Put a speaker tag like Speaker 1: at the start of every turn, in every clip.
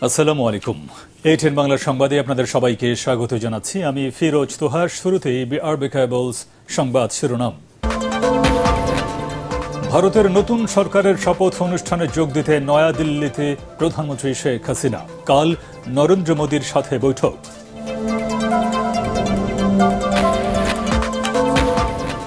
Speaker 1: আসসালামু আলাইকুম। A10 বাংলার সংবাদে আপনাদের সবাইকে স্বাগত জানাচ্ছি। আমি ফিরোজ তোহার। শুরুতেই বিআরবি কেবলস সংবাদ শিরোনাম। ভারতের নতুন সরকারের শপথ অনুষ্ঠানে যোগ দিতে নয়াদিল্লিতে প্রধানমন্ত্রী শেখ হাসিনা। কাল নরেন্দ্র মোদীর সাথে বৈঠক।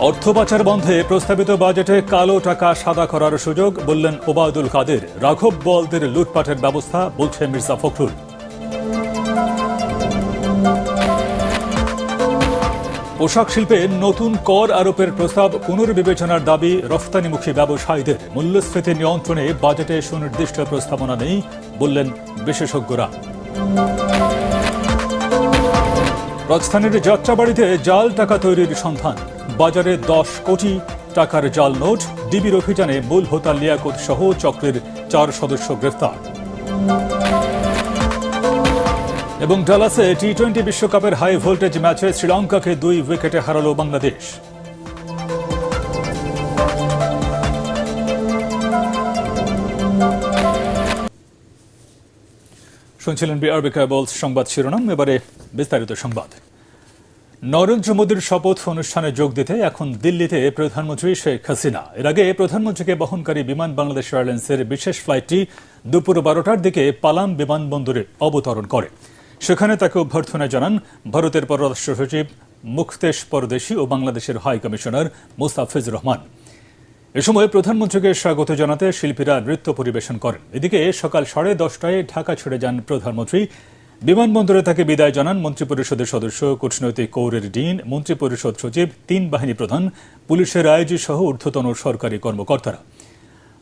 Speaker 1: অর্থ পাচার বন্ধে প্রস্তাবিত বাজেটে কালো টাকা সাদা করার সুযোগ, বললেন ওবায়দুল কাদের। রাঘব বোয়ালদের লুটপাটের ব্যবস্থা, বলছে মির্জা ফখরুল। পোশাক শিল্পে নতুন কর আরোপের প্রস্তাব পুনর্বিবেচনার দাবি রফতানিমুখী ব্যবসায়ীদের। মূল্যস্ফীতি নিয়ন্ত্রণে বাজেটে সুনির্দিষ্ট প্রস্তাবনা নেই, বললেন বিশেষজ্ঞরা। রাজধানীর যাত্রাবাড়িতে জাল টাকা তৈরির সন্ধান। বাজারে 10 কোটি টাকার জাল নোট। ডিবির অভিযানে মূল হোতা লিয়াকত সহ চক্রের 4 সদস্য গ্রেফতার। এবং ডালাসে টি-20 বিশ্বকাপের হাই ভোল্টেজ ম্যাচে শ্রীলঙ্কাকে 2 উইকেটে হারালো বাংলাদেশ। শুনছিলেন বিআরবি কেবলস সংবাদ শিরোনাম। এবারে বিস্তারিত সংবাদ। নরেন্দ্র মোদীর শপথ অনুষ্ঠানে যোগ দিতে এখন দিল্লিতে প্রধানমন্ত্রী শেখ হাসিনা। এর আগে প্রধানমন্ত্রীকে বহনকারী বিমান বাংলাদেশ এয়ারলাইন্সের বিশেষ ফ্লাইটটি দুপুর 12টার দিকে পালাম বিমানবন্দরে অবতরণ করে। সেখানে তাকে অভ্যর্থনা জানান ভারতের পররাষ্ট্র সচিব মুখতেশ পরদেশি ও বাংলাদেশের হাই কমিশনার মোস্তাফিজুর রহমান। এ সময় প্রধানমন্ত্রীকে স্বাগত জানাতে শিল্পীরা নৃত্য পরিবেশন করেন। এদিকে সকাল 10:30টায় ঢাকা ছেড়ে যান প্রধানমন্ত্রী। বিমানবন্দরে তাকে বিদায় জানান মন্ত্রিপরিষদের সদস্য, কূটনৈতিক কৌরের ডিন, মন্ত্রিপরিষদ সচিব, 3 বাহিনী প্রধান, পুলিশের আইজি সহ ঊর্ধ্বতন সরকারি কর্মকর্তারা।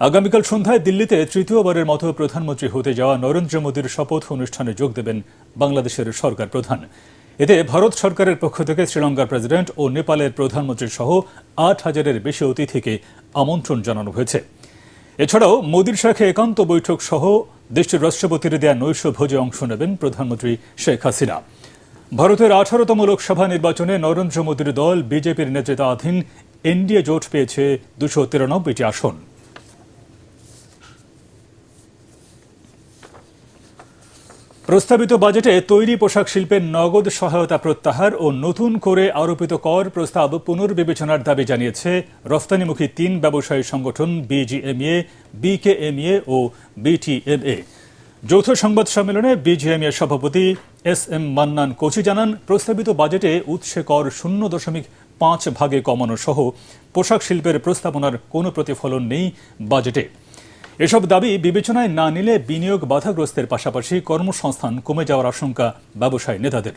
Speaker 1: আগামীকাল সন্ধ্যায় দিল্লিতে তৃতীয়বারের মতো প্রধানমন্ত্রী হতে যাওয়া নরেন্দ্র মোদীর শপথ অনুষ্ঠানে যোগ দেবেন বাংলাদেশের সরকার প্রধান। এতে ভারত সরকারের পক্ষ থেকে শ্রীলঙ্কার প্রেসিডেন্ট ও নেপালের প্রধানমন্ত্রী সহ 8,000-এর বেশি অতিথিকে আমন্ত্রণ জানানো হয়েছে। এছাড়াও মোদীর সাথে একান্ত বৈঠক সহ দেশটির রাষ্ট্রপতির দেয়া নৈশ ভোজে অংশ নেবেন প্রধানমন্ত্রী শেখ হাসিনা। ভারতের 18তম লোকসভা নির্বাচনে নরেন্দ্র মোদীর দল বিজেপির নেতৃত্বাধীন এনডিএ জোট পেয়েছে 293টি আসন। প্রস্তাবিত বাজেটে তৈরি পোশাক শিল্পের নগদ সহায়তা প্রত্যাহার ও নতুন করে আরোপিত কর প্রস্তাব পুনর্বিবেচনার দাবি জানিয়েছে রফতানিমুখী 3 ব্যবসায়ী সংগঠন বিজিএমইএ, বিকেএমইএ ও বিটিএমএ। যৌথ সংবাদ সম্মেলনে বিজিএমইএ সভাপতি SM মান্নান কোচি জানান, প্রস্তাবিত বাজেটে উৎসে কর 0.5 কমানো সহ পোশাক শিল্পের প্রস্তাবনার কোনো প্রতিফলন নেই বাজেটে। এসব দাবি বিবেচনায় না নিলে বিনিয়োগ বাধাগ্রস্তের পাশাপাশি কর্মসংস্থান কমে যাওয়ার আশঙ্কা ব্যবসায়ী নেতাদের।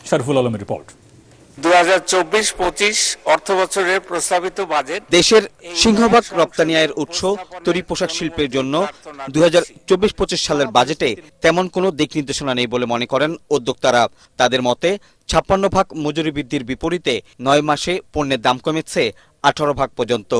Speaker 1: শরফুল আলমের রিপোর্ট।
Speaker 2: 2024-25 অর্থ বছরের প্রস্তাবিত বাজেট দেশের সিংহভাগ রপ্তানি আয়ের উৎস তৈরি পোশাক শিল্পের জন্য 2024-25 সালের বাজেটে তেমন কোনো দিক নির্দেশনা নেই বলে মনে করেন উদ্যোক্তারা। তাদের মতে 56% মজুরি বৃদ্ধির বিপরীতে 9 মাসে পণ্যের দাম কমেছে 18% পর্যন্ত।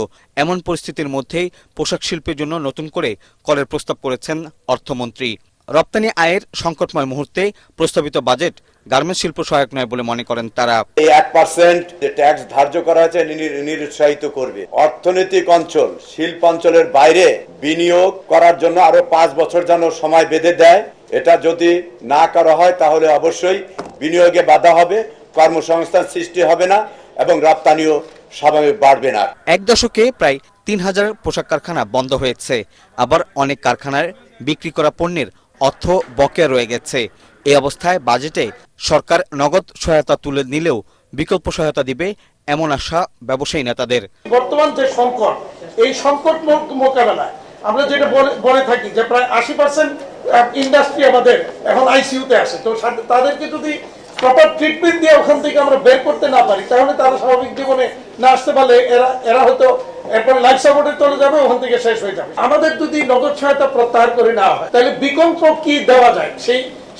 Speaker 2: এমন পরিস্থিতির মধ্যেই পোশাক শিল্পের জন্য নতুন করে করের প্রস্তাব করেছেন অর্থমন্ত্রী। রপ্তানি আয়ের সংকটময় মুহূর্তে প্রস্তাবিত বাজেট গার্মেন্টস শিল্প সহায়ক নয় বলে মনে করেন তারা।
Speaker 3: এই 1% যে ট্যাক্স ধার্য করা হয়েছে নিরুৎসাহিত করবে অর্থনৈতিক অঞ্চল, শিল্প অঞ্চলের বাইরে বিনিয়োগ করার জন্য আরো 5 বছর যেন সময় বেঁধে দেয়। এটা যদি না করা হয় তাহলে অবশ্যই বিনিয়োগে বাধা হবে, কর্মসংস্থান সৃষ্টি হবে না এবং রপ্তানিও স্বাভাবিক বাড়বে না।
Speaker 2: এক দশকে প্রায় 3,000 পোশাক কারখানা বন্ধ হয়েছে। আবার অনেক কারখানার বিক্রি করা পণ্যের অর্থ বকেয়া রয়ে গেছে। এই অবস্থায় বাজেটে সরকার নগদ সহায়তা তুলে নিলেও বিকল্প সহায়তা দিবে এমন আশা ব্যবসায়ী নেতাদের।
Speaker 4: বর্তমান যে সংকট, এই সংকট মোকাবেলায় আমরা যেটা বলে থাকি যে প্রায় 80% ইন্ডাস্ট্রি আমাদের এখন আইসিইউতে আসে। তো তাদেরকে যদি প্রপার ট্রিটমেন্ট দিয়ে ওখান থেকে আমরা বের করতে না পারি, তাহলে তারা স্বাভাবিক জীবনে না আসতে পারলে এরা হয়তো এরপরে লাইফ সাপোর্টে চলে যাবে, ওখান থেকে শেষ হয়ে যাবে। আমাদের যদি নগদ সহায়তা প্রত্যাহার করে নেওয়া হয়, তাহলে বিকল্প কি দেওয়া যায়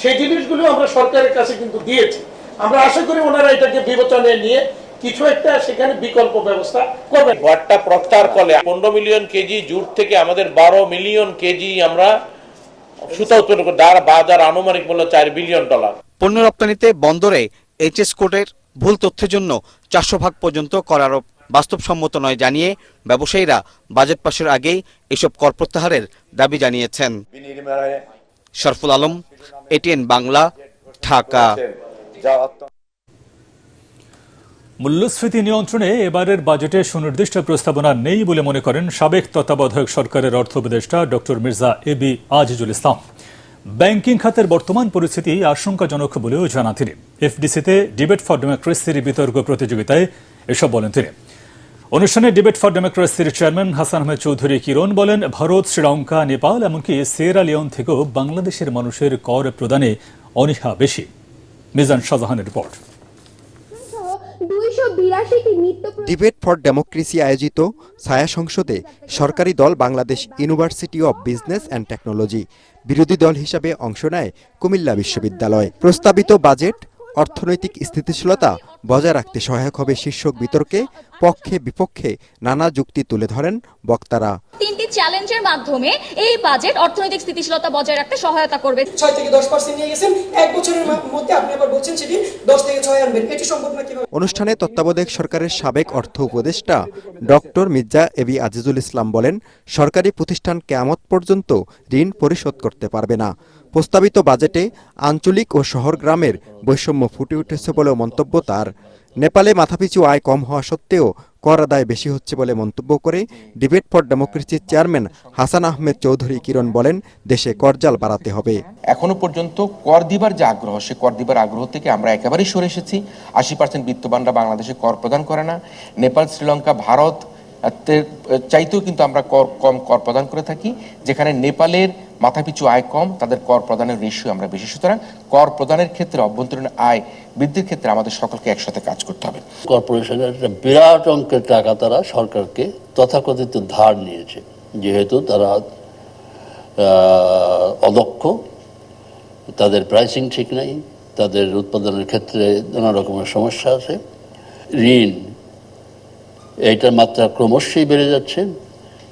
Speaker 4: সেই জিনিসগুলো আমরা সরকারের কাছে কিন্তু দিয়েছি। আমরা আশা করি ওনারা এটাকে বিবেচনায় নিয়ে কিছু একটা সেখানে বিকল্প ব্যবস্থা করবে।
Speaker 5: ভটটা প্রত্যাহার করলে 15 মিলিয়ন কেজি জুট থেকে আমাদের 12 মিলিয়ন কেজি আমরা সুতা উৎপন্ন করি, যার বাজার আনুমানিক মূল্য $4 বিলিয়ন।
Speaker 2: পণ্য রপ্তানিতে বন্দরে এইচএস কোডের ভুল তথ্যের জন্য 400% পর্যন্ত কর আরোপ বাস্তবসম্মত নয় জানিয়ে ব্যবসায়ীরা বাজেট পাশের আগেই এসব কর প্রত্যাহারের দাবি জানিয়েছেন। শরফুল আলম, এটিএন বাংলা, ঢাকা।
Speaker 1: মূল্যস্ফীতি নিয়ন্ত্রণে এবারের বাজেটে সুনির্দিষ্ট প্রস্তাবনা নেই বলে মনে করেন সাবেক তত্ত্বাবধায়ক সরকারের অর্থ উপদেষ্টা doctor Mirza AB Azizul Islam. Banking খাতের বর্তমান পরিস্থিতি আশঙ্কাজনক বলেও জানান তিনি। এফডিসিতে ডিবেট ফর ডেমোক্রেসির বিতর্ক প্রতিযোগিতায় এসব বলেন তিনি। অনুষ্ঠানে ডিবেট ফর ডেমোক্রেসির চেয়ারম্যান হাসান আহমেদ চৌধুরী কিরণ বলেন, ভারত, শ্রীলঙ্কা, নেপাল এমনকি সিয়েরা লিওন থেকেও বাংলাদেশের মানুষের কর প্রদানে অনীহা বেশি। মিজান শাহজাহানের রিপোর্ট।
Speaker 6: ডিবেট ফর ডেমোক্রেসি আয়োজিত ছায়া সংসদে সরকারি দল Bangladesh university of business and technology, বিরোধী দল হিসাবে অংশ নেয় কুমিল্লা বিশ্ববিদ্যালয়। প্রস্তাবিত বাজেট অর্থনৈতিক স্থিতিশীলতা বজায় রাখতে সহায়ক হবে শীর্ষক বিতর্কে পক্ষে বিপক্ষে নানা যুক্তি তুলে ধরেন বক্তারা।
Speaker 7: তিনটি চ্যালেঞ্জের মাধ্যমে এই বাজেট অর্থনৈতিক স্থিতিশীলতা বজায় রাখতে সহায়তা করবে।
Speaker 8: 6 থেকে 10% নিয়ে গেছেন, এক বছরের মধ্যে আপনি আবার বলছেন সেটি 10 থেকে 6 আনবেন, এটি সম্ভব না কিভাবে?
Speaker 6: অনুষ্ঠানে তত্ত্বাবধায়ক সরকারের সাবেক অর্থ উপদেষ্টা ডক্টর মির্জা এবি আজিজুল ইসলাম বলেন, সরকারি প্রতিষ্ঠান কিয়ামত পর্যন্ত ঋণ পরিশোধ করতে পারবে না। প্রস্তাবিত বাজেটে আঞ্চলিক ও শহর গ্রামের বৈষম্য ফুটে উঠেছে বলেও মন্তব্য তার। নেপালে মাথাপিছু আয় কম হওয়া সত্ত্বেও কর আদায় বেশি হচ্ছে বলে মন্তব্য করে ডিবেট ফর ডেমোক্রেসির চেয়ারম্যান হাসান আহমেদ চৌধুরী কিরণ বলেন, দেশে করজাল বাড়াতে হবে।
Speaker 9: এখনো পর্যন্ত কর দিবার যে আগ্রহ, সে কর দিবার আগ্রহ থেকে আমরা একেবারেই সরে এসেছি। 80% বিত্তবানরা বাংলাদেশে কর প্রদান করে না। নেপাল, শ্রীলঙ্কা, ভারত চাইতেও কিন্তু আমরা কম কর প্রদান করে থাকি। যেখানে নেপালের মাথাপিছু আয় কম, তাদের কর প্রদানের রেশিও আমরা বেশি। সুতরাং কর প্রদানের ক্ষেত্রে, অভ্যন্তরীণ আয় বৃদ্ধির ক্ষেত্রে আমাদের সকলকে একসাথে কাজ করতে হবে।
Speaker 10: কর্পোরেশনের একটা বিরাট অঙ্কের টাকা তারা সরকারকে তথাকথিত ধার নিয়েছে, যেহেতু তারা অদক্ষ, তাদের প্রাইসিং ঠিক নাই, তাদের উৎপাদনের ক্ষেত্রে নানা রকমের সমস্যা আছে। ঋণ এইটার মাত্রা ক্রমশই বেড়ে যাচ্ছে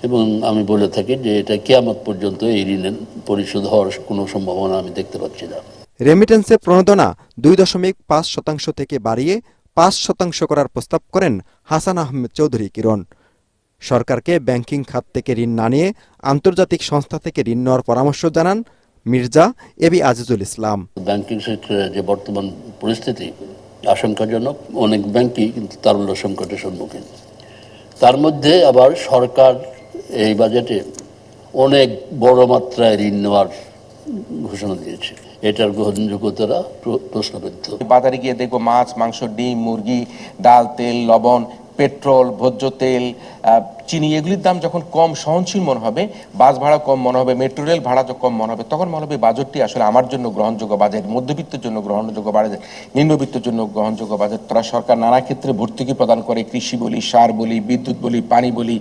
Speaker 10: এবং আমি বলে থাকি যে এটা কিয়ামত পর্যন্ত এই ঋণের পরিশোধ হওয়ার কোনো সম্ভাবনা আমি দেখতে পাচ্ছি না।
Speaker 6: রেমিটেন্সে প্রণোদনা 2.5% থেকে বাড়িয়ে 5% করার প্রস্তাব করেন হাসান আহমেদ চৌধুরী কিরণ। সরকারকে ব্যাংকিং খাত থেকে ঋণ না নিয়ে আন্তর্জাতিক সংস্থা থেকে ঋণ নেওয়ার পরামর্শ জানান মির্জা এবি আজিজুল ইসলাম।
Speaker 10: ব্যাংকিং সেক্টরের যে বর্তমান পরিস্থিতি আশঙ্কাজনক, অনেক ব্যাংকই কিন্তু তারল্য সংকটের সম্মুখীন। তার মধ্যে আবার সরকার এই বাজেটে অনেক বড় মাত্রায় ঋণ নেওয়ার ঘোষণা দিয়েছে, এটার গ্রহণযোগ্যতা প্রশ্নবিদ্ধ।
Speaker 9: বাজারে গিয়ে দেখবো মাছ, মাংস, ডিম, মুরগি, ডাল, তেল, লবণ, পেট্রোল, ভোজ্য তেল, চিনি, এগুলির দাম যখন কম সহনশীল মনে হবে, বাস ভাড়া কম মনে হবে, মেট্রো রেল ভাড়া কম মনে হবে, তখন মনে হবে বাজেটটি আসলে আমার জন্য গ্রহণযোগ্য বাজেট, মধ্যবিত্তের জন্য গ্রহণযোগ্য বাজেট, নিম্নবিত্তের জন্য গ্রহণযোগ্য বাজেট। তারা সরকার নানা ক্ষেত্রে ভর্তুকি প্রদান করে, কৃষি বলি, সার বলি, বিদ্যুৎ বলি, পানি বলি,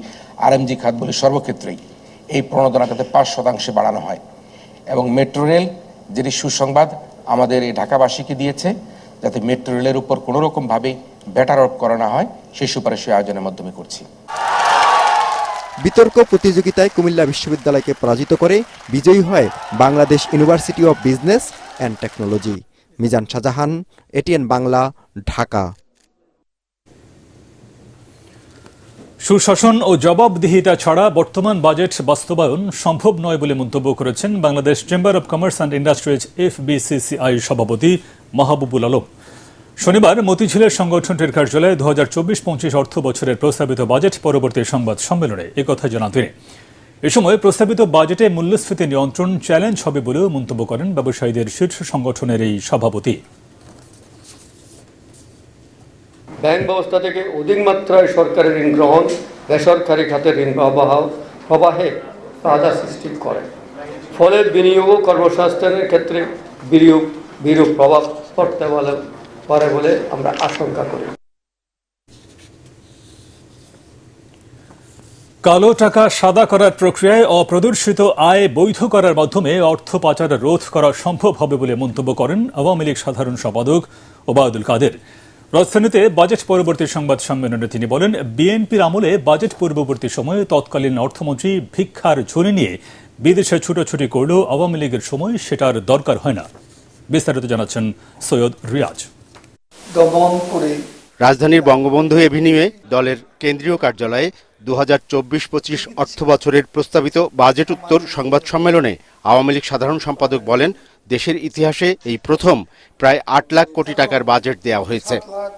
Speaker 9: আরএমজি খাত বলি, সর্বক্ষেত্রেই এই প্রণোদনাটাতে 5% বাড়ানো হয়। এবং মেট্রো রেল, যেটি সুসংবাদ আমাদের এই ঢাকাবাসীকে দিয়েছে, যাতে মেট্রো রেলের উপর কোনো রকমভাবে ভ্যাট আরোপ করা না হয়, সেই সুপারিশ আয়োজনের মাধ্যমে করছি।
Speaker 6: বিতর্ক প্রতিযোগিতায় কুমিল্লা বিশ্ববিদ্যালয়কে পরাজিত করে বিজয়ী হয় Bangladesh university of business and technology. Mizan Shahjahan, ATN Bangla, Dhaka.
Speaker 1: সুশাসন ও জবাবদিহিতা ছাড়া বর্তমান বাজেট বাস্তবায়ন সম্ভব নয় বলে মন্তব্য করেছেন Bangladesh chamber of commerce and industries FBCCI সভাপতি মাহবুবুল আলম। শনিবার মতিঝিলের সংগঠনটির কার্যালয়ে 2024-25 অর্থ বছরের প্রস্তাবিত বাজেট পরবর্তী সংবাদ সম্মেলনে একথা জানান তিনি। এ সময় প্রস্তাবিত বাজেটে মূল্যস্ফীতি নিয়ন্ত্রণ চ্যালেঞ্জ হবে বলেও মন্তব্য করেন ব্যবসায়ীদের শীর্ষ সংগঠনের এই সভাপতি।
Speaker 11: ব্যাংক ব্যবস্থা থেকে অধিক মাত্রায় সরকারের ঋণ গ্রহণ বেসরকারি খাতের ঋণ প্রবাহে বাধা সৃষ্টি করে, ফলে বিনিয়োগ ও কর্মসংস্থানের ক্ষেত্রে বিরূপ প্রভাব পড়তে পারে বলে আমরা আশঙ্কা করি।
Speaker 1: কালো টাকা সাদা করার প্রক্রিয়ায় অপ্রদর্শিত আয় বৈধ করার মাধ্যমে অর্থ পাচার রোধ করা সম্ভব হবে বলে মন্তব্য করেন আওয়ামী লীগ সাধারণ সম্পাদক ওবায়দুল কাদের। রাজধানীতে বাজেট পরবর্তী সংবাদ সম্মেলনে তিনি বলেন, বিএনপির আমলে বাজেট পূর্ববর্তী সময়ে তৎকালীন অর্থমন্ত্রী ভিক্ষার ঝুলি নিয়ে বিদেশে ছুটোছুটি করলেও আওয়ামী লীগের সময় সেটার দরকার হয় না। বিস্তারিত জানাচ্ছেন সৈয়দ রিয়াজ।
Speaker 12: রাজধানীর বঙ্গবন্ধু এভিনিউয়ে দলের কেন্দ্রীয় কার্যালয়ে 2024-25 অর্থবছরের প্রস্তাবিত বাজেট উত্তর সংবাদ সম্মেলনে আওয়ামী লীগ সাধারণ সম্পাদক বলেন, দেশের ইতিহাসে এই প্রথম প্রায় 8 লাখ কোটি টাকার বাজেট দেওয়া হয়েছে,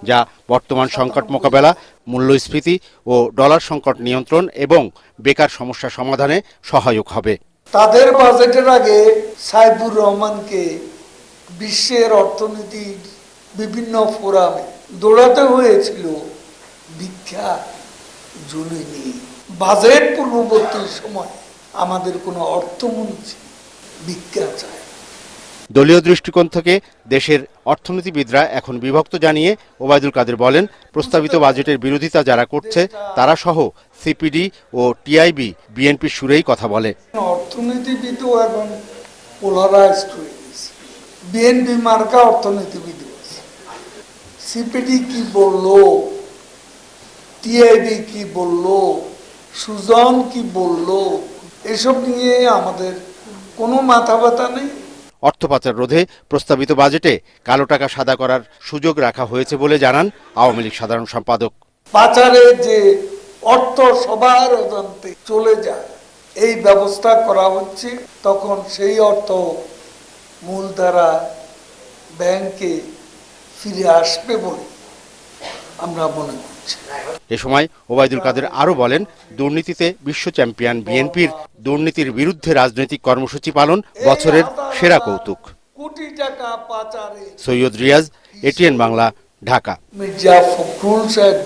Speaker 12: যা বর্তমান সংকট মোকাবেলা, মূল্যস্ফীতি ও ডলার সংকট নিয়ন্ত্রণ এবং বেকার সমস্যা সমাধানে সহায়ক হবে।
Speaker 4: তাদের বাজেটের আগে সাইফুর রহমানকে বিশ্বের অর্থনীতির বিভিন্ন ফোরামে দৌড়াতে হয়েছিল ভিক্ষা ঝুলি নিয়ে। বাজেট পূর্ববর্তী সময় আমাদের কোনো অর্থমন্ত্রী ভিক্ষা চায়।
Speaker 12: দলীয় দৃষ্টিকোণ থেকে দেশের অর্থনীতিবিদরা এখন বিভক্ত জানিয়ে ওবায়দুল কাদের বলেন, প্রস্তাবিত বাজেটের বিরোধিতা যারা করছে তারা সহ সিপিডি ও টিআইবি বিএনপির সুরেই কথা বলে।
Speaker 4: অর্থনীতিবিদও এখন পোলারাইজড হয়ে গেছে, বিএনপি মার্কা অর্থনীতিবিদ আছে। সিপিডি কি বললো, টিআইবি কি বললো, সুজন কি বললো, এসব নিয়ে আমাদের কোনো মাথা ব্যথা নেই।
Speaker 12: অর্থ পাচার রোধে প্রস্তাবিত বাজেটে কালো টাকা সাদা করার সুযোগ রাখা হয়েছে বলে জানান আওয়ামী লীগ সাধারণ সম্পাদক।
Speaker 4: পাচারের যে অর্থ সবার অজান্তে চলে যায়, এই ব্যবস্থা করা হচ্ছে, তখন সেই অর্থ মূলধারা ব্যাংকে ফিরে আসবে বলে আমরা মনে করছি।
Speaker 12: এ সময় ওবায়দুল কাদের আরো বলেন, দুর্নীতিতে বিশ্ব চ্যাম্পিয়ন বিএনপির দুর্নীতির বিরুদ্ধে রাজনৈতিক কর্মসূচি পালন বছরের সেরা কৌতুক।
Speaker 4: কোটি টাকা পাচারে।
Speaker 12: সৈয়দ রিয়াজ, এটিএন বাংলা, ঢাকা।
Speaker 4: মির্জা ফখরুল সাহেব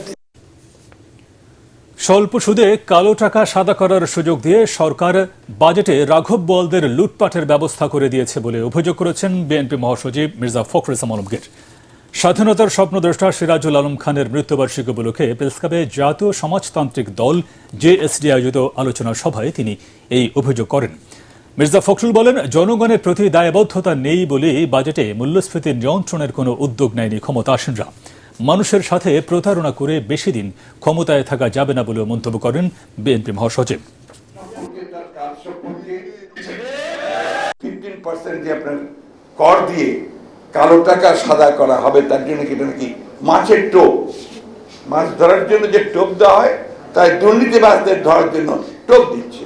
Speaker 1: স্বল্প সুদে কালো টাকা সাদা করার সুযোগ দিয়ে সরকার বাজেটে রাঘব বোয়ালদের লুটপাটের ব্যবস্থা করে দিয়েছে বলে অভিযোগ করেছেন বিএনপি মহাসচিব মির্জা ফখরুল ইসলাম আলমগীর। স্বাধীনতার স্বপ্নদ্রষ্টা সিরাজুল আলম খানের মৃত্যুবার্ষিকী উপলক্ষে প্রেসক্লাবে জাতীয় সমাজতান্ত্রিক দল জেএসডি আয়োজিত আলোচনা সভায় তিনি এই অভিযোগ করেন। মির্জা ফখরুল বলেন, জনগণের প্রতি দায়বদ্ধতা নেই বলে বাজেটে মূল্যস্ফীতি নিয়ন্ত্রণের কোনো উদ্যোগ নেয়নি ক্ষমতাসীনরা। মানুষের সাথে প্রতারণা করে বেশি দিন ক্ষমতায় থাকা যাবে না বলেও মন্তব্য করেন বিএনপি মহাসচিব।
Speaker 13: 15% যে আপনার কর দিয়ে কালো টাকা সাদা করা হবে, তার জন্য কি নাকি মাছের টোপ, মাছ ধরার জন্য যে টোপ দেওয়া হয়, তাই দুর্নীতিবাজদের ধরার জন্য টোপ দিচ্ছে।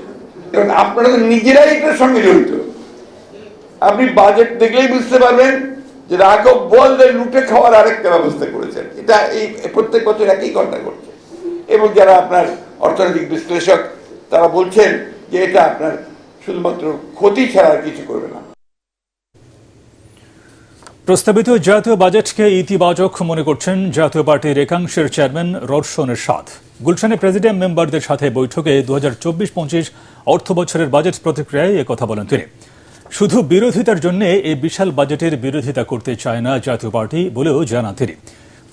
Speaker 13: এবং আপনারা তো নিজেরাই এটার সঙ্গে জড়িত। আপনি বাজেট দেখলেই বুঝতে পারবেন যে রাঘব বোয়ালদের লুটে খাওয়ার আরেকটা ব্যবস্থা করেছেন। এটা এই প্রত্যেক বছর একই ঘটনা ঘটছে। এবং যারা আপনার অর্থনৈতিক বিশ্লেষক তারা বলছেন যে এটা আপনার শুধুমাত্র ক্ষতি ছাড়া আর কিছু করবে না।
Speaker 1: প্রস্তাবিত জাতীয় বাজেটকে ইতিবাচক মনে করছেন জাতীয় পার্টির একাংশের চেয়ারম্যান রওশন এরশাদ। গুলশানে প্রেসিডিয়াম মেম্বারদের সাথে বৈঠকে 2024-25 অর্থ বছরের বাজেট প্রতিক্রিয়ায় একথা বলেন তিনি। শুধু বিরোধিতার জন্য এই বিশাল বাজেটের বিরোধিতা করতে চায় না জাতীয় পার্টি বলেও জানান তিনি।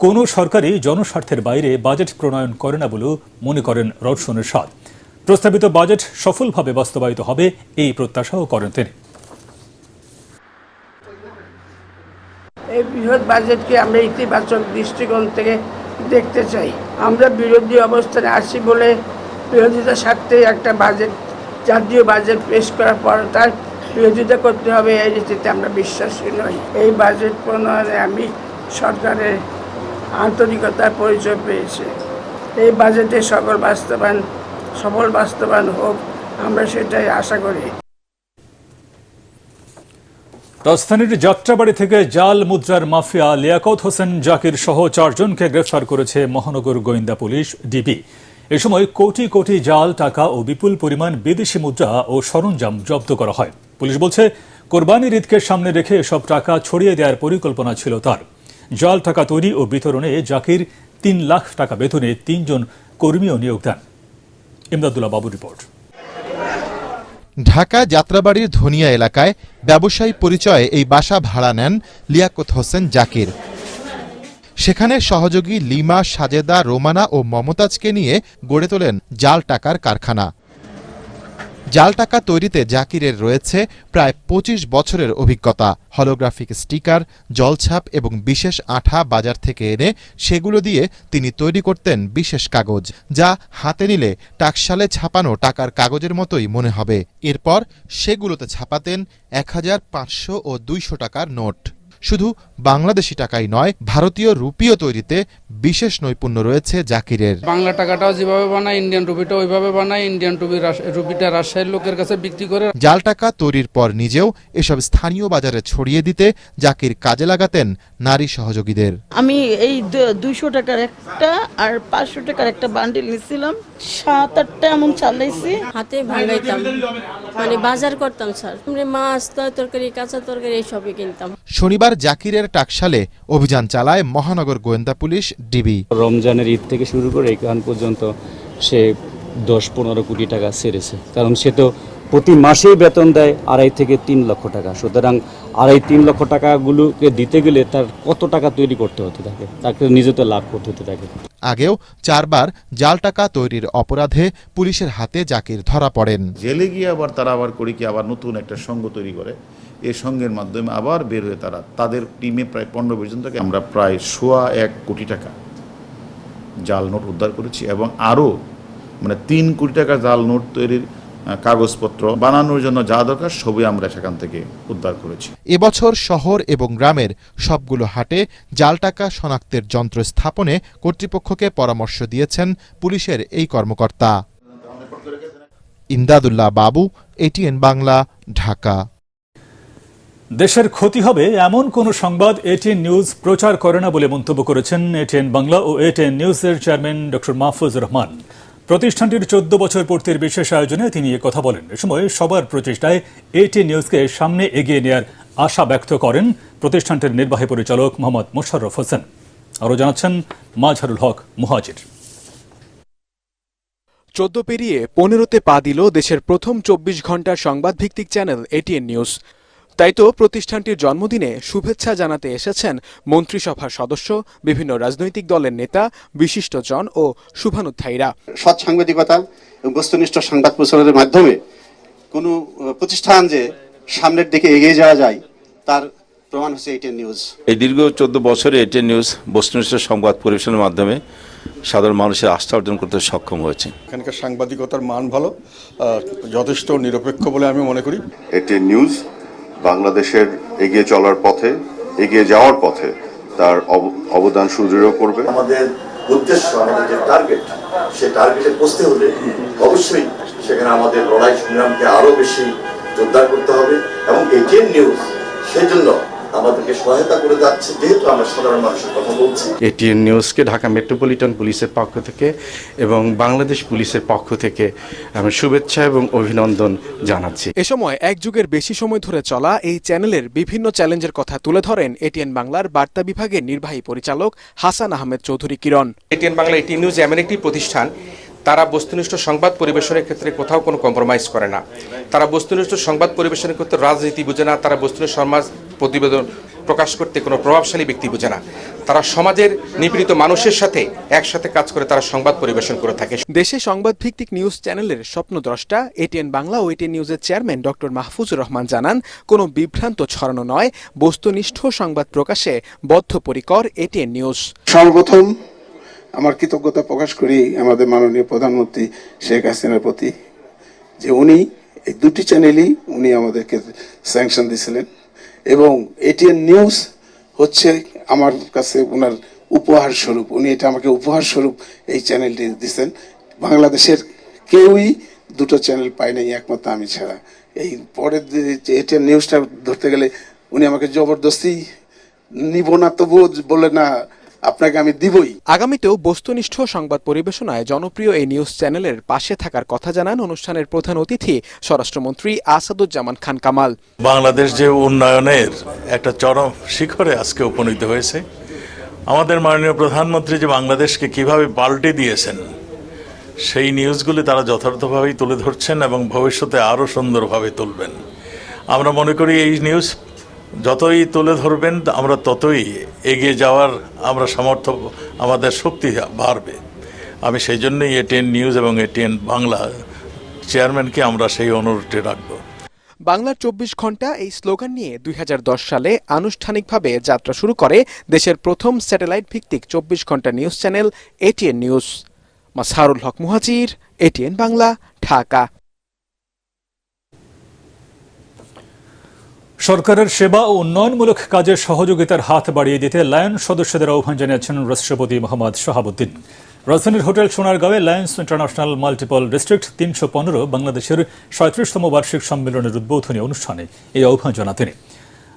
Speaker 1: কোন সরকারই জনস্বার্থের বাইরে বাজেট প্রণয়ন করে না বলেও মনে করেন রওশন এরশাদ। প্রস্তাবিত বাজেট সফলভাবে বাস্তবায়িত হবে এই প্রত্যাশাও করেন তিনি।
Speaker 14: এই বৃহৎ বাজেটকে আমরা ইতিবাচক দৃষ্টিকোণ থেকে দেখতে চাই। আমরা বিরোধী অবস্থানে আছি বলে বিরোধিতার স্বার্থে একটা বাজেট, জাতীয় বাজেট পেশ করার পর তার বিরোধিতা করতে হবে, এই রীতিতে আমরা বিশ্বাসী নই। এই বাজেট প্রণয়নে আমি সরকারের আন্তরিকতার পরিচয় পেয়েছি। এই বাজেটে সফল বাস্তবায়ন হোক, আমরা সেটাই আশা করি।
Speaker 1: রাজধানীর যাত্রাবাড়ি থেকে জাল মুদ্রার মাফিয়া লিয়াকত হোসেন জাকির সহ 4 জনকে গ্রেফতার করেছে মহানগর গোয়েন্দা পুলিশ ডিবি। এ সময় কোটি কোটি জাল টাকা ও বিপুল পরিমাণ বিদেশি মুদ্রা ও সরঞ্জাম জব্দ করা হয়। পুলিশ বলছে, কোরবানির ঈদকে সামনে রেখে সব টাকা ছড়িয়ে দেওয়ার পরিকল্পনা ছিল তার। জাল টাকা তৈরি ও বিতরণে জাকির 3 লাখ টাকা বেতনে 3 জন কর্মীও নিয়োগ দেন। ইমদাদুল্লাহ বাবুর রিপোর্ট।
Speaker 15: ঢাকা যাত্রাবাড়ির ধনিয়া এলাকায় ব্যবসায়ী পরিচয়ে এই বাসা ভাড়া নেন লিয়াকত হোসেন জাকির। সেখানে সহযোগী লিমা, সাজেদা, রোমানা ও মমতাজকে নিয়ে গড়ে তোলেন জাল টাকার কারখানা। জাল টাকা তৈরিতে জাকিরের রয়েছে প্রায় 25 বছরের অভিজ্ঞতা। হলোগ্রাফিক স্টিকার, জলছাপ এবং বিশেষ আঠা বাজার থেকে এনে সেগুলো দিয়ে তিনি তৈরি করতেন বিশেষ কাগজ, যা হাতে নিলে টাকশালে ছাপানো টাকার কাগজের মতোই মনে হবে। এরপর সেগুলোতে ছাপাতেন 1000, 500 ও 200 টাকার নোট। শুধু বাংলাদেশি টাকাই নয়, ভারতীয় রুপিও তৈরিতে বিশেষ নৈপুণ্য রয়েছে জাকিরের।
Speaker 16: বাংলা টাকাটাও যেভাবে বানায়, ইন্ডিয়ান রুপিটা ওইভাবে বানায়, ইন্ডিয়ান রুপিটা রাজশাহীর লোকের কাছে বিক্রি করে।
Speaker 15: জাল টাকা তৈরির পর নিজেও এসব স্থানীয় বাজারে ছড়িয়ে দিতে জাকির কাজে লাগাতেন নারী সহযোগীদের।
Speaker 14: আমি এই 200 টাকার একটা আর 500 টাকার একটা বান্ডিল নিছিলাম, 7-8টা এমন চালাইছি।
Speaker 17: হাতে ভাঙাইতাম, মানে বাজার করতাম স্যার। মাছ, তরকারি, কাঁচা তরকারি এইসবই কিনতাম।
Speaker 15: শনিবার জাকিরের টাকশালে অভিযান চালায় মহানগর গোয়েন্দা পুলিশ ডিবি।
Speaker 18: রমজানের ঈদ থেকে শুরু করে এখন পর্যন্ত সে 10-15 কোটি টাকা সেরেছে, কারণ সে তো প্রতি মাসেই বেতন দেয় 2.5 থেকে 3 লক্ষ টাকা। সুতরাং 2.5-3 লক্ষ টাকাগুলোকে দিতে গেলে তার কত টাকা তৈরি করতে হতে থাকে, তাকে নিজে তো লাভ করতে হতে থাকে।
Speaker 15: আগেও 4 বার জাল টাকা তৈরির অপরাধে পুলিশের হাতে জাকির ধরা পড়েন।
Speaker 19: জেলে গিয়ে আবার তারা আবার আবার নতুন একটা সংঘ তৈরি করে, এই সংঘের মাধ্যমে আবার বের হয়ে তাদের টিমে প্রায় 15-20 জন থেকে আমরা প্রায় 1.25 কোটি টাকা জাল নোট উদ্ধার করেছি এবং আরও 3 কোটি টাকা জাল নোট তৈরির কাগজপত্র বানানোর জন্য যা দরকার সবই আমরা সেখান থেকে উদ্ধার করেছি।
Speaker 15: এবছর শহর এবং গ্রামের সবগুলো হাটে জাল টাকা শনাক্তের যন্ত্র স্থাপনে কর্তৃপক্ষকে পরামর্শ দিয়েছেন পুলিশের এই কর্মকর্তা। ইমদাদুল্লাহ বাবু, ATN বাংলা, ঢাকা।
Speaker 1: দেশের ক্ষতি হবে এমন কোন সংবাদ ATN নিউজ প্রচার করে না বলে মন্তব্য করেছেন ATN বাংলা ও ATN নিউজের চেয়ারম্যান ডক্টর মাহফুজুর রহমান। প্রতিষ্ঠানটির 14 বছর পূর্তির বিশেষ আয়োজনে তিনি কথা বলেন। এ সময় সবার প্রচেষ্টায় ATN নিউজকে সামনে এগিয়ে নেওয়ার আশা ব্যক্ত করেন প্রতিষ্ঠানটির নির্বাহী পরিচালক মোহাম্মদ মোশাররফ হোসেন। আরও জানাচ্ছেন মাজহারুল হক মুহাজির।
Speaker 20: 14 পেরিয়ে 15তে পা দিল দেশের প্রথম 24 ঘন্টার সংবাদ ভিত্তিক চ্যানেল ATN নিউজ। তাই তো প্রতিষ্ঠানটির জন্মদিনে শুভেচ্ছা জানাতে এসেছেন মন্ত্রিসভার সদস্য, বিভিন্ন রাজনৈতিক দলের নেতা, বিশিষ্টজন ও শুভানুধ্যায়ীরা।
Speaker 21: সৎ সাংবাদিকতা এবং বস্তুনিষ্ঠ সংবাদ প্রচারের মাধ্যমে কোনো প্রতিষ্ঠান যে সামনের দিকে এগিয়ে যাওয়া যায় তার প্রমাণ হচ্ছে ATN নিউজ।
Speaker 22: এই দীর্ঘ 14 বছরে ATN নিউজ বস্তুনিষ্ঠ সংবাদ পরিবেশনের মাধ্যমে সাধারণ মানুষের আস্থা অর্জন করতে সক্ষম হয়েছে।
Speaker 23: এখানকার সাংবাদিকতার মান ভালো, যথেষ্ট নিরপেক্ষ বলে আমি মনে করি।
Speaker 24: ATN নিউজ বাংলাদেশের এগিয়ে চলার পথে, এগিয়ে যাওয়ার পথে তার অবদান সুদৃঢ় করবে।
Speaker 25: আমাদের উদ্দেশ্য, আমাদের যে টার্গেট, সেই টার্গেটে পৌঁছতে হলে অবশ্যই সেখানে আমাদের লড়াই সংগ্রামকে আরো বেশি জোরদার করতে হবে এবং ATN নিউজ সেজন্য আমাদেরকে সহায়তা করে যাচ্ছে, যেহেতু আমরা সাধারণ মানুষের কথা বলছি।
Speaker 26: ATN নিউজকে ঢাকা মেট্রোপলিটন পুলিশের পক্ষ থেকে এবং বাংলাদেশ পুলিশের পক্ষ থেকে আমি শুভেচ্ছা এবং অভিনন্দন জানাচ্ছি।
Speaker 20: এ সময় এক যুগের বেশি সময় ধরে চলা এই চ্যানেলের বিভিন্ন চ্যালেঞ্জের কথা তুলে ধরেন ATN বাংলার বার্তা বিভাগের নির্বাহী পরিচালক হাসান আহমেদ চৌধুরী কিরণ।
Speaker 9: ATN বাংলা, ATN নিউজ এমন একটি প্রতিষ্ঠান, তারা বস্তুনিষ্ঠ সংবাদ পরিবেশনের ক্ষেত্রে কোথাও কোনো কম্প্রোমাইজ করে না। তারা বস্তুনিষ্ঠ সংবাদ পরিবেশনের ক্ষেত্রে রাজনীতি বুঝে না, তারা বস্তুনিষ্ঠ সমাজ প্রতিবেদন প্রকাশ করতে কোনো প্রভাবশালী ব্যক্তি বুঝে না। তারা সমাজের নিপীড়িত মানুষের সাথে একসাথে কাজ করে তারা সংবাদ পরিবেশন করে থাকে।
Speaker 20: দেশে সংবাদ ভিত্তিক নিউজ চ্যানেলের স্বপ্নদ্রষ্টা ATN বাংলা ও ATN নিউজের চেয়ারম্যান ডক্টর মাহফুজুর রহমান জানান, কোনো বিভ্রান্ত ছড়ানো নয়, বস্তুনিষ্ঠ সংবাদ প্রকাশে বদ্ধপরিকর ATN নিউজ।
Speaker 21: সর্বপ্রথম আমার কৃতজ্ঞতা প্রকাশ করি আমাদের মাননীয় প্রধানমন্ত্রী শেখ হাসিনার প্রতি, যে উনি এই দুটি চ্যানেলই উনি আমাদেরকে স্যাংশন দিয়েছিলেন এবং ATN নিউজ হচ্ছে আমার কাছে ওনার উপহার স্বরূপ। উনি এটা আমাকে উপহার স্বরূপ এই চ্যানেলটি দিয়েছেন। বাংলাদেশের কেউই দুটো চ্যানেল পায় নাই, একমাত্র আমি ছাড়া। এই পরের যে ATN নিউজটা ধরতে গেলে উনি আমাকে জবরদস্তি নিব না, তবু বলে না আপনাকে আমি দিবই।
Speaker 20: আগামীতেও বস্তুনিষ্ঠ সংবাদ পরিবেশনায় জনপ্রিয় এই নিউজ চ্যানেলের পাশে থাকার কথা জানান অনুষ্ঠানের প্রধান অতিথি স্বরাষ্ট্রমন্ত্রী আসাদুজ্জামান খান কামাল।
Speaker 27: বাংলাদেশ যে উন্নয়নের একটা চরম শিখরে আজকে উপনীত হয়েছে, আমাদের মাননীয় প্রধানমন্ত্রী যে বাংলাদেশকে কিভাবে পাল্টে দিয়েছেন সেই নিউজগুলি তারা যথার্থভাবেই তুলে ধরছেন এবং ভবিষ্যতে আরও সুন্দরভাবে তুলবেন। আমরা মনে করি এই নিউজ যতই তুলে ধরবেন আমরা ততই এগিয়ে যাওয়ার আমরা সামর্থ্য, আমাদের শক্তি বাড়বে। আমি সেই জন্যই ATN নিউজ এবং ATN বাংলা চেয়ারম্যানকে আমরা সেই অনুরোধটি রাখব।
Speaker 20: বাংলার 24 ঘন্টা এই স্লোগান নিয়ে 2010 সালে আনুষ্ঠানিকভাবে যাত্রা শুরু করে দেশের প্রথম স্যাটেলাইট ভিত্তিক 24 ঘন্টা news channel ATN news. Mazharul Haque Muhajir, ATN Bangla, Dhaka.
Speaker 1: সরকারের সেবা ও উন্নয়নমূলক কাজে সহযোগিতার হাত বাড়িয়ে দিতে লায়ন সদস্যদের আহ্বান জানিয়েছেন রাষ্ট্রপতি মোহাম্মদ শাহাবুদ্দিন। রাজধানীর হোটেল সোনারগাঁওয়ে লায়ন্স ইন্টারন্যাশনাল মাল্টিপল ডিস্ট্রিক্ট ৩১৫ বাংলাদেশের ৩৭তম বার্ষিক সম্মেলনের উদ্বোধনী অনুষ্ঠানে এই আহ্বান জানান তিনি।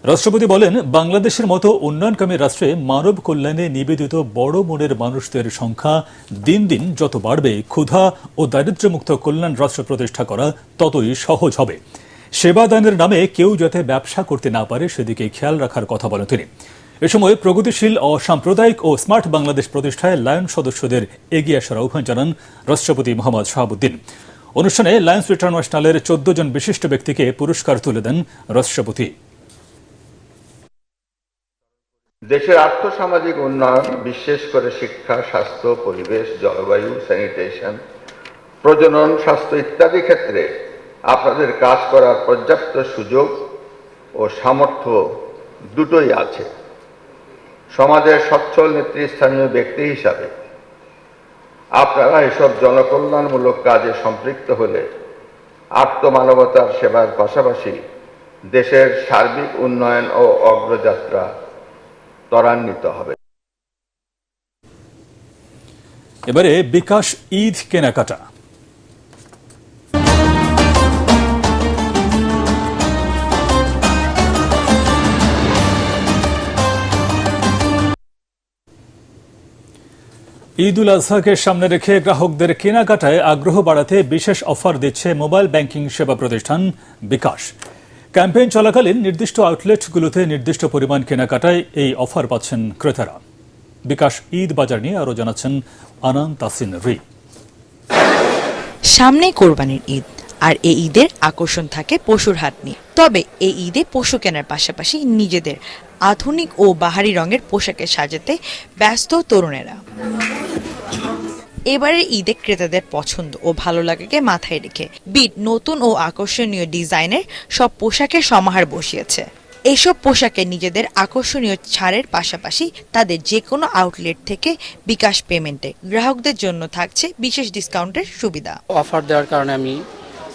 Speaker 1: রাষ্ট্রপতি বলেন, বাংলাদেশের মতো উন্নয়নকামী রাষ্ট্রে মানব কল্যাণে নিবেদিত বড় মনের মানুষদের সংখ্যা দিন দিন যত বাড়বে, ক্ষুধা ও দারিদ্র্যমুক্ত কল্যাণ রাষ্ট্র প্রতিষ্ঠা করা ততই সহজ হবে। সেবাদানের নামে কেউ যাতে ব্যবসা করতে না পারে সেদিকে খেয়াল রাখার কথা বলেন তিনি। এ সময় প্রগতিশীল, অসাম্প্রদায়িক ও স্মার্ট বাংলাদেশ প্রতিষ্ঠায় লায়ন সদস্যদের এগিয়ে আসার আহ্বান জানান রাষ্ট্রপতি মোহাম্মদ শাহাবুদ্দিন। অনুষ্ঠানে লায়ন্স ইন্টারন্যাশনালের ১৪ জন বিশিষ্ট ব্যক্তিকে পুরস্কার তুলে দেন রাষ্ট্রপতি।
Speaker 2: দেশের আর্থসামাজিক উন্নয়ন, বিশেষ করে শিক্ষা, স্বাস্থ্য, পরিবেশ, জলবায়ু, স্যানিটেশন, প্রজনন, স্বাস্থ্য ইত্যাদি ক্ষেত্রে আপনাদের কাজ করার পর্যাপ্ত সুযোগ ও সামর্থ্য দুটোই আছে। সমাজের সচ্ছল নেতৃস্থানীয় ব্যক্তি হিসাবে আপনারা এসব জনকল্যাণমূলক কাজে সম্পৃক্ত হলে আত্মমানবতার সেবার পাশাপাশি দেশের সার্বিক উন্নয়ন ও অগ্রযাত্রা ত্বরান্বিত হবে।
Speaker 1: এবারে বিকাশ ঈদ কেনাকাটা। ঈদ উল আজহাকে সামনে রেখে গ্রাহকদের কেনাকাটায় আগ্রহ বাড়াতে বিশেষ অফার দিচ্ছে মোবাইল ব্যাংকিং সেবা প্রতিষ্ঠান বিকাশ। ক্যাম্পেইন চলাকালীন নির্দিষ্ট আউটলেটগুলোতে নির্দিষ্ট পরিমাণ কেনাকাটায় এই অফার পাচ্ছেন ক্রেতারা। বিকাশ ঈদ বাজার নিয়ে আরও জানাচ্ছেন আনান তাসিন রি।
Speaker 3: সামনে কোরবানির ঈদ, আর এই ঈদের আকর্ষণ থাকে পশুর হাট নিয়ে। তবে এই ঈদে পশু কেনার পাশাপাশি নিজেদের আধুনিক ও বাহারি রঙের পোশাকে সাজাতে ব্যস্ত তরুণেরা। এবারের ঈদে ক্রেতাদের পছন্দ ও ভালো লাগাকে মাথায় রেখে বিট নতুন ও আকর্ষণীয় ডিজাইনের সব পোশাকের সমাহার বসিয়েছে। এইসব পোশাকে নিজেদের আকর্ষণীয় ছাড়ের পাশাপাশি তাদের যে কোনো আউটলেট থেকে বিকাশ পেমেন্টে গ্রাহকদের জন্য থাকছে বিশেষ ডিসকাউন্টের সুবিধা।
Speaker 16: অফার দেওয়ার কারণে আমি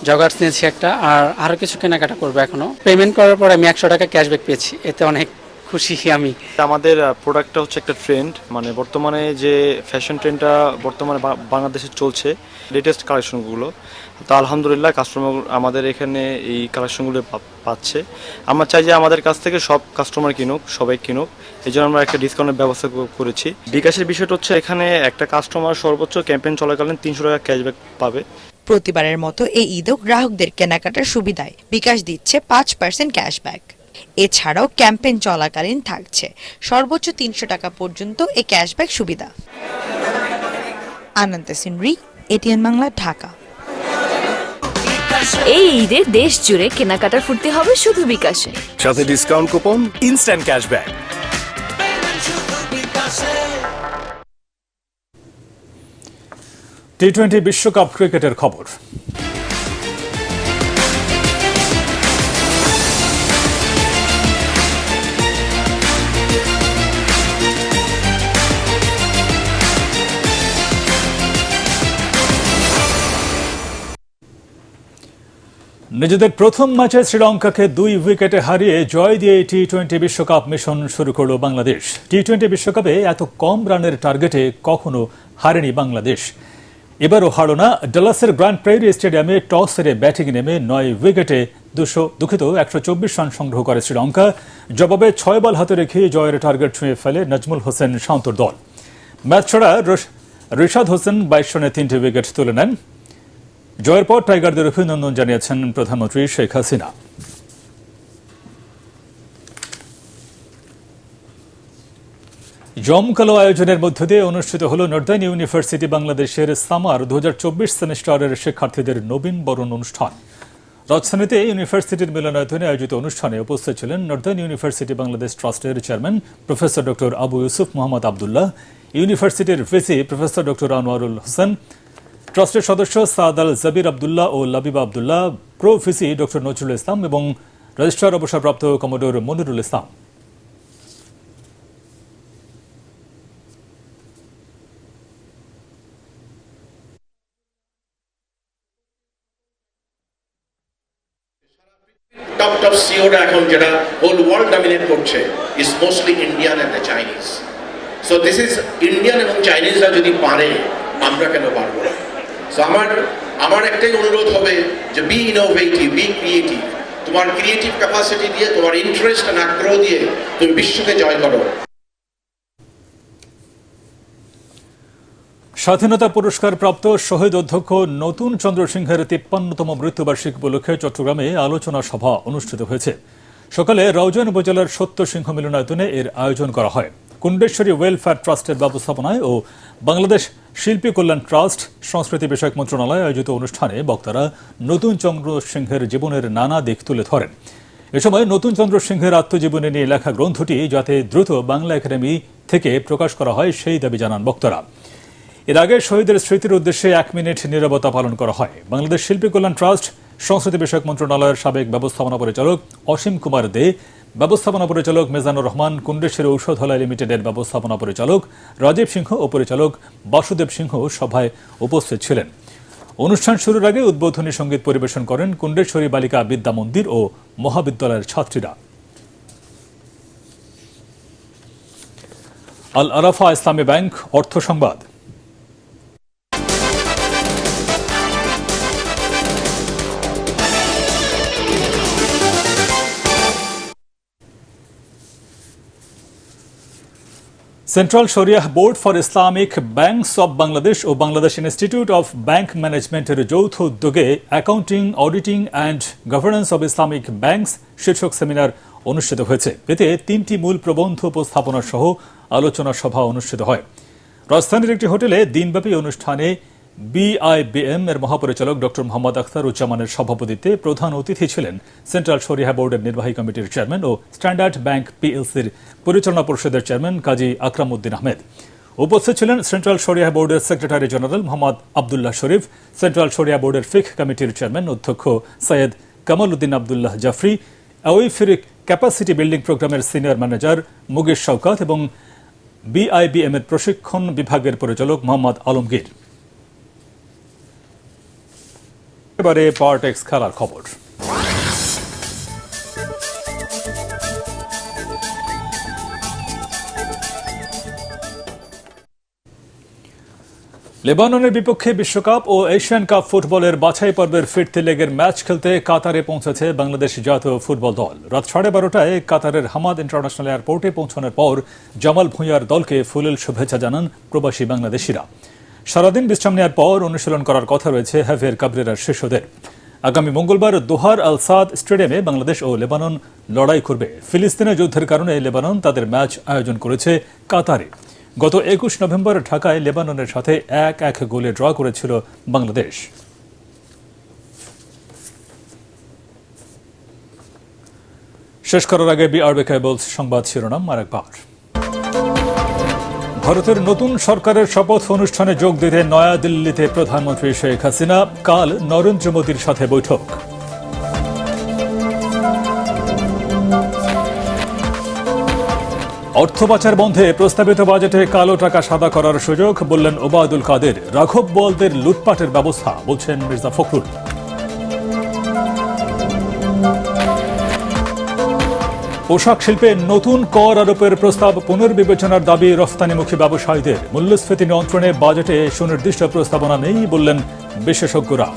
Speaker 16: জগার্স নিয়েছি একটা, আর আরও কিছু কেনাকাটা করবো। এখনো পেমেন্ট করার পর আমি 100 টাকা ক্যাশব্যাক পেয়েছি, এতে অনেক খুশি আমি।
Speaker 5: আমাদের প্রোডাক্টটা হচ্ছে একটা ট্রেন্ড, মানে বর্তমানে যে ফ্যাশন ট্রেন্ডটা বর্তমানে বাংলাদেশে চলছে, লেটেস্ট কালেকশনগুলো, তো আলহামদুলিল্লাহ কাস্টমার আমাদের এখানে এই কালেকশনগুলো পাচ্ছে। আমরা চাই যে আমাদের কাছ থেকে সব কাস্টমার কিনুক, সবাই কিনুক, এই জন্য আমরা একটা ডিসকাউন্টের ব্যবস্থা করেছি। বিকাশের বিষয়টা হচ্ছে এখানে একটা কাস্টমার সর্বোচ্চ ক্যাম্পেইন চলাকালীন 300 টাকা ক্যাশব্যাক পাবে।
Speaker 3: প্রতিবারের মতো এই ঈদেও গ্রাহকদের কেনাকাটার সুবিধায় বিকাশ দিচ্ছে 5% ক্যাশব্যাক। এছাড়াও ক্যাম্পেইন চলাকালীন থাকছে সর্বোচ্চ 300 টাকা পর্যন্ত এই ক্যাশব্যাক সুবিধা। আনন্দ সিনরি, এটিএন বাংলা, ঢাকা।
Speaker 6: এই ঈদে দেশ জুড়ে কেনাকাটার ফুর্তি হবে শুধু বিকাশে,
Speaker 7: সাথে ডিসকাউন্ট কুপন, ইনস্ট্যান্ট ক্যাশব্যাক।
Speaker 1: টি-20 বিশ্বকাপ ক্রিকেটের খবর। নিজেদের প্রথম ম্যাচে শ্রীলঙ্কাকে 2 উইকেটে হারিয়ে জয় দিয়ে টি-20 বিশ্বকাপ মিশন শুরু করল বাংলাদেশ। টি-20 বিশ্বকাপে এত কম রানের টার্গেটে কখনো হারেনি বাংলাদেশ। এবারও হারল না। ডালাসের গ্র্যান্ড প্রেইরি স্টেডিয়ামে টস হেরে ব্যাটিং নেমে 9 উইকেটে 124 রান সংগ্রহ করে শ্রীলঙ্কা। জবাবে 6 বল হাতে রেখে জয়ের টার্গেট ছুঁয়ে ফেলে নাজমুল হোসেন শান্তর দল। ম্যাচ ছাড়া রিশাদ হোসেন 22 রানে 3টি উইকেট তুলে নেন। জয়ের পর টাইগারদের অভিনন্দন জানিয়েছেন প্রধানমন্ত্রী শেখ হাসিনা। জমকালো আয়োজনের মধ্য দিয়ে অনুষ্ঠিত হল নর্দার্ন ইউনিভার্সিটি বাংলাদেশের সামার 2024 সেমিস্টারের শিক্ষার্থীদের নবীন বরণ অনুষ্ঠান। রাজধানীতে ইউনিভার্সিটির মিলনায়তনে আয়োজিত অনুষ্ঠানে উপস্থিত ছিলেন নর্দার্ন ইউনিভার্সিটি বাংলাদেশ ট্রাস্টের chairman professor doctor Abu Yusuf Mohammad Abdullah, ইউনিভার্সিটির VC professor doctor Anwarul Hossain, ট্রাস্টের সদস্য সাদ আল জাবির আবদুল্লাহ ও Labiba Abdullah, pro VC doctor Nazrul Islam এবং রেজিস্ট্রার অবসরপ্রাপ্ত কমোডোর মনিরুল ইসলাম।
Speaker 4: টপ সিওরা এখন যেটা হোল ওয়ার্ল্ড ডমিনেট করছে is mostly Indian and the Chinese. So this is Indian এবং চাইনিজরা যদি পারে আমরা কেন পারবো না? সো আমার একটাই অনুরোধ হবে যে বি ইনোভেটিভ, বি ক্রিয়েটিভ। তোমার ক্রিয়েটিভ ক্যাপাসিটি দিয়ে, তোমার ইন্টারেস্ট আর আগ্রহ দিয়ে তুমি বিশ্বকে জয় করো।
Speaker 1: স্বাধীনতা পুরস্কার প্রাপ্ত শহীদ অধ্যক্ষ নতুন চন্দ্র সিংহের 53তম মৃত্যুবার্ষিকী উপলক্ষে চট্টগ্রামে আলোচনা সভা অনুষ্ঠিত হয়েছে। সকালে রাউজান উপজেলার সত্য সিংহ মিলনায়তনে এর আয়োজন করা হয়। কুণ্ডেশ্বরী ওয়েলফেয়ার ট্রাস্টের ব্যবস্থাপনায় ও বাংলাদেশ শিল্পী কল্যাণ ট্রাস্ট, সংস্কৃতি বিষয়ক মন্ত্রণালয় আয়োজিত অনুষ্ঠানে বক্তারা নতুন চন্দ্র সিংহের জীবনের নানা দিক তুলে ধরেন। এ সময় নতুন চন্দ্র সিংহের আত্মজীবনী নিয়ে লেখা গ্রন্থটি যাতে দ্রুত বাংলা একাডেমি থেকে প্রকাশ করা হয় সেই দাবি জানান বক্তারা। এর আগে শহীদের স্মৃতির উদ্দেশ্যে 1 মিনিট নীরবতা পালন করা হয়। বাংলাদেশ শিল্পী কল্যাণ ট্রাস্ট, সংস্কৃতি বিষয়ক মন্ত্রণালয়ের সাবেক ব্যবস্থাপনা পরিচালক অসীম কুমার দে, ব্যবস্থাপনা পরিচালক মেজানুর রহমান, কুণ্ডেশ্বরী ঔষধালয় লিমিটেডের ব্যবস্থাপনা পরিচালক রাজীব সিংহ ও পরিচালক বাসুদেব সিংহ সভায় উপস্থিত ছিলেন। অনুষ্ঠান শুরুর আগে উদ্বোধনী সঙ্গীত পরিবেশন করেন কুণ্ডেশ্বরী বালিকা বিদ্যা মন্দির ও মহাবিদ্যালয়ের ছাত্রীরা। আল আরাফা ইসলামী ব্যাংক অর্থ সংবাদ। Central Shariah board for Islamic banks of Bangladesh ও বাংলাদেশ ইনস্টিটিউট অফ ব্যাংক ম্যানেজমেন্টের যৌথ উদ্যোগে accounting, auditing and governance of Islamic banks শীর্ষক সেমিনার অনুষ্ঠিত হয়েছে। এতে 3টি মূল প্রবন্ধ উপস্থাপনা সহ আলোচনা সভা অনুষ্ঠিত হয়। রাজধানীর একটি হোটেলে দিনব্যাপী অনুষ্ঠানে বিআইবিএম এর মহাপরিচালক ডক্টর মোহাম্মদ আখতারুজ্জামানের সভাপতিত্বে প্রধান অতিথি ছিলেন সেন্ট্রাল শরিয়াহ বোর্ডের নির্বাহী কমিটির চেয়ারম্যান ও স্ট্যান্ডার্ড ব্যাংক পিএলসির পরিচালনা পরিষদের চেয়ারম্যান কাজী আকরাম উদ্দিন আহমেদ। উপস্থিত ছিলেন সেন্ট্রাল শরিয়াহ বোর্ডের সেক্রেটারি জেনারেল মোহাম্মদ আবদুল্লাহ শরীফ, সেন্ট্রাল শরিয়াহ বোর্ডের ফিক কমিটির চেয়ারম্যান অধ্যক্ষ সৈয়দ কামাল উদ্দিন আবদুল্লাহ জাফরি, ওইফিরিক ক্যাপাসিটি বিল্ডিং প্রোগ্রামের সিনিয়র ম্যানেজার মুগেশ শওকাত এবং বিআইবিএম এর প্রশিক্ষণ বিভাগের পরিচালক মোহাম্মদ আলমগীর। এবারে পাওয়ারটেক্স খেলার খবর। লেবাননের বিপক্ষে বিশ্বকাপ ও এশিয়ান কাপ ফুটবলের বাছাই পর্বের ফিরতি লেগের ম্যাচ খেলতে কাতারে পৌঁছেছে বাংলাদেশ জাতীয় ফুটবল দল। রাত 12:30টায় কাতারের হামাদ ইন্টারন্যাশনাল এয়ারপোর্টে পৌঁছানোর পর জামাল ভুঁইয়ার দলকে ফুলেল শুভেচ্ছা জানান প্রবাসী বাংলাদেশিরা। সারাদিন বিশ্রাম নেওয়ার পর অনুশীলন করার কথা রয়েছে হাভিয়ার কাবরেরার শিশুদের। আগামী মঙ্গলবার দোহার আল সাদ স্টেডিয়ামে বাংলাদেশ ও লেবানন লড়াই করবে। ফিলিস্তিনের যুদ্ধের কারণে লেবানন তাদের ম্যাচ আয়োজন করেছে কাতারে। গত 21 নভেম্বর ঢাকায় লেবাননের সাথে 1-1 গোলে ড্র করেছিল বাংলাদেশ। শেষ করার আগে বিআরবি কেবলস সংবাদ শিরোনাম আরেকবার। ভারতের নতুন সরকারের শপথ অনুষ্ঠানে যোগ দিতে নয়াদিল্লিতে প্রধানমন্ত্রী শেখ হাসিনা। কাল নরেন্দ্র মোদীর সাথে বৈঠক। অর্থ পাচার বন্ধে প্রস্তাবিত বাজেটে কালো টাকা সাদা করার সুযোগ, বললেন ওবায়দুল কাদের। রাঘব বোয়ালদের লুটপাটের ব্যবস্থা, বলছেন মির্জা ফখরুল। পোশাক শিল্পে নতুন কর আরোপের প্রস্তাব পুনর্বিবেচনার দাবি রফতানিমুখী ব্যবসায়ীদের। মূল্যস্ফীতি নিয়ন্ত্রণে বাজেটে সুনির্দিষ্ট প্রস্তাবনা নেই, বললেন বিশেষজ্ঞরা।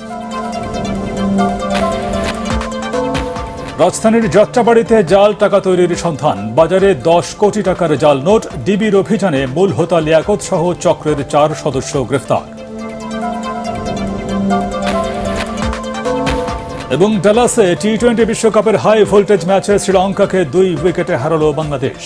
Speaker 1: রাজধানীর যাত্রাবাড়িতে জাল টাকা তৈরির সন্ধান, বাজারে 10 কোটি টাকার জাল নোট। ডিবির অভিযানে মূল হোতা লিয়াকত সহ চক্রের 4 সদস্য গ্রেফতার। এবং ডালাসে টি-20 বিশ্বকাপের হাই ভোল্টেজ ম্যাচে শ্রীলঙ্কাকে 2 উইকেটে হারালো বাংলাদেশ।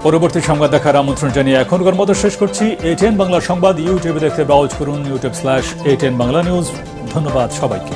Speaker 1: পরবর্তী সংবাদ দেখার আমন্ত্রণ জানিয়ে এখনকার মতো শেষ করছি। ATN বাংলা সংবাদ ইউটিউবে দেখতে ব্রাউজ করুন youtube/ATN বাংলা নিউজ। ধন্যবাদ সবাইকে।